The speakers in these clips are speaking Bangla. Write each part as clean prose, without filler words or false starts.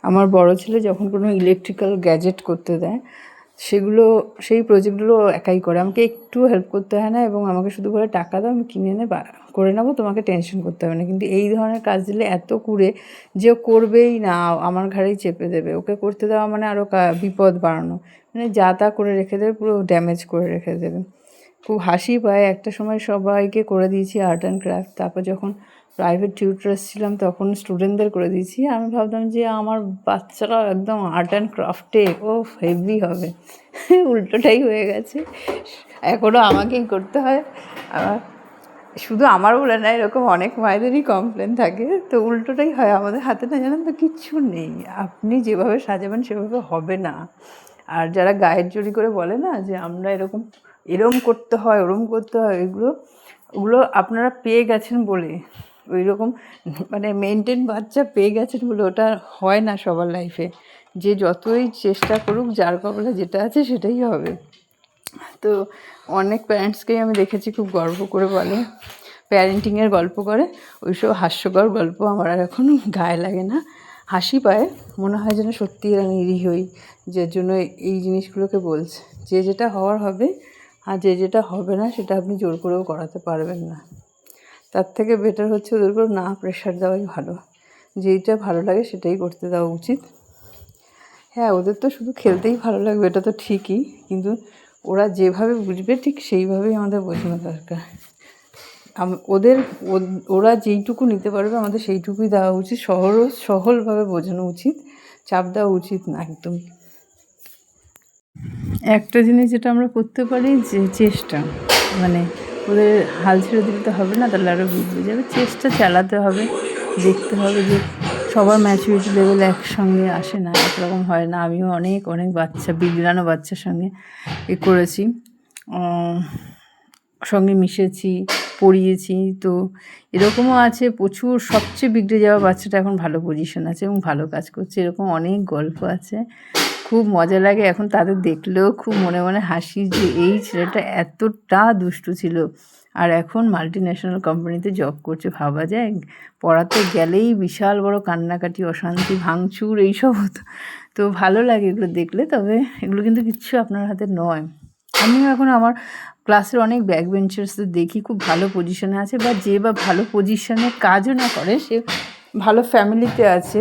আমার বড় ছেলে যখন কোনো ইলেকট্রিক্যাল গ্যাজেট করতে দেয় সেই প্রজেক্টগুলো একাই করে, আমাকে একটু হেল্প করতে হয় না, এবং আমাকে শুধু করে টাকা দাও, আমি কিনে এনে করে নেবো, তোমাকে টেনশন করতে হবে না। কিন্তু এই ধরনের কাজ দিলে এত কুড়ে যে ও করবেই না, আমার ঘাড়েই চেপে দেবে। ওকে করতে দেওয়া মানে আরও বিপদ বাড়ানো, মানে যা তা করে রেখে দেবে, পুরো ড্যামেজ করে রেখে দেবে। খুব হাসি পায়। একটা সময় সবাইকে করে দিয়েছি আর্ট অ্যান্ড ক্রাফট, তারপর যখন প্রাইভেট টিউটর্স ছিলাম তখন স্টুডেন্টদের করে দিয়েছি। আমি ভাবতাম যে আমার বাচ্চারা একদম আর্ট অ্যান্ড ক্রাফটে হেভি হবে, উল্টোটাই হয়ে গেছে। এখনও আমাকেই করতে হয়। আবার শুধু আমার বলে না, এরকম অনেক মায়েদেরই কমপ্লেন থাকে। তো উল্টোটাই হয়, আমাদের হাতে না জানেন তো কিচ্ছু নেই। আপনি যেভাবে সাজাবেন সেভাবে হবে না। আর যারা গায়ের জোরি করে বলে না যে আমরা এরম করতে হয়, ওরম করতে হয়, ওগুলো আপনারা পেয়ে গেছেন বলে, ওই রকম মানে মেনটেন বাচ্চা পেয়ে গেছেন বলে ওটা হয় না সবার লাইফে। যে যতই চেষ্টা করুক, যার কপালে যেটা আছে সেটাই হবে। তো অনেক প্যারেন্টসকেই আমি দেখেছি খুব গর্ব করে বলে, প্যারেন্টিংয়ের গল্প করে। ওইসব হাস্যকর গল্প আমার আর এখন গায়ে লাগে না, হাসি পায়। মনে হয় যেন সত্যি এরা নিরীহ হই, যার জন্য এই জিনিসগুলোকে বলছে। যে যেটা হওয়ার হবে, আর যে যেটা হবে না সেটা আপনি জোর করেও করাতে পারবেন না। তার থেকে বেটার হচ্ছে ওদের উপর না প্রেশার দেওয়াই ভালো। যেইটা ভালো লাগে সেটাই করতে দেওয়া উচিত। হ্যাঁ, ওদের তো শুধু খেলতেই ভালো লাগবে, এটা তো ঠিকই, কিন্তু ওরা যেভাবে বুঝবে ঠিক সেইভাবেই আমাদের বোঝানো দরকার। ওরা যেইটুকু নিতে পারবে আমাদের সেইটুকুই দেওয়া উচিত, সহজভাবে বোঝানো উচিত, চাপ দেওয়া উচিত না একদম। একটা জিনিস যেটা আমরা করতে পারি, যে চেষ্টা, মানে ওদের হাল ছেড়ে দিলে তো হবে না, তাহলে আরও বিগড়ে যাবে। চেষ্টা চালাতে হবে, দেখতে হবে যে সবার ম্যাচুরিটি লেভেল একসঙ্গে আসে না, একরকম হয় না। আমিও অনেক বিগড়ানো বাচ্চার সঙ্গে করেছি, সঙ্গে মিশেছি, পড়িয়েছি। তো এরকমও আছে প্রচুর, সবচেয়ে বিগড়ে যাওয়া বাচ্চাটা এখন ভালো পজিশন আছে এবং ভালো কাজ করছে, এরকম অনেক গল্প আছে। খুব মজা লাগে এখন তাদের দেখলেও, খুব মনে মনে হাসি যে এই ছেলেটা এতটা দুষ্টু ছিল আর এখন মাল্টিন্যাশনাল কোম্পানিতে জব করছে। ভাবা যায়, পড়াতে গেলেই বিশাল বড় কান্নাকাটি, অশান্তি, ভাঙচুর এইসব হতো। তো ভালো লাগে এগুলো দেখলে। তবে এগুলো কিন্তু কিচ্ছু আপনার হাতে নয়। আমিও এখন আমার ক্লাসের অনেক ব্যাক বেঞ্চার্সদের দেখি খুব ভালো পজিশনে আছে, বা ভালো পজিশনে কাজও না করে, সে ভালো ফ্যামিলিতে আছে,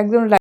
একদম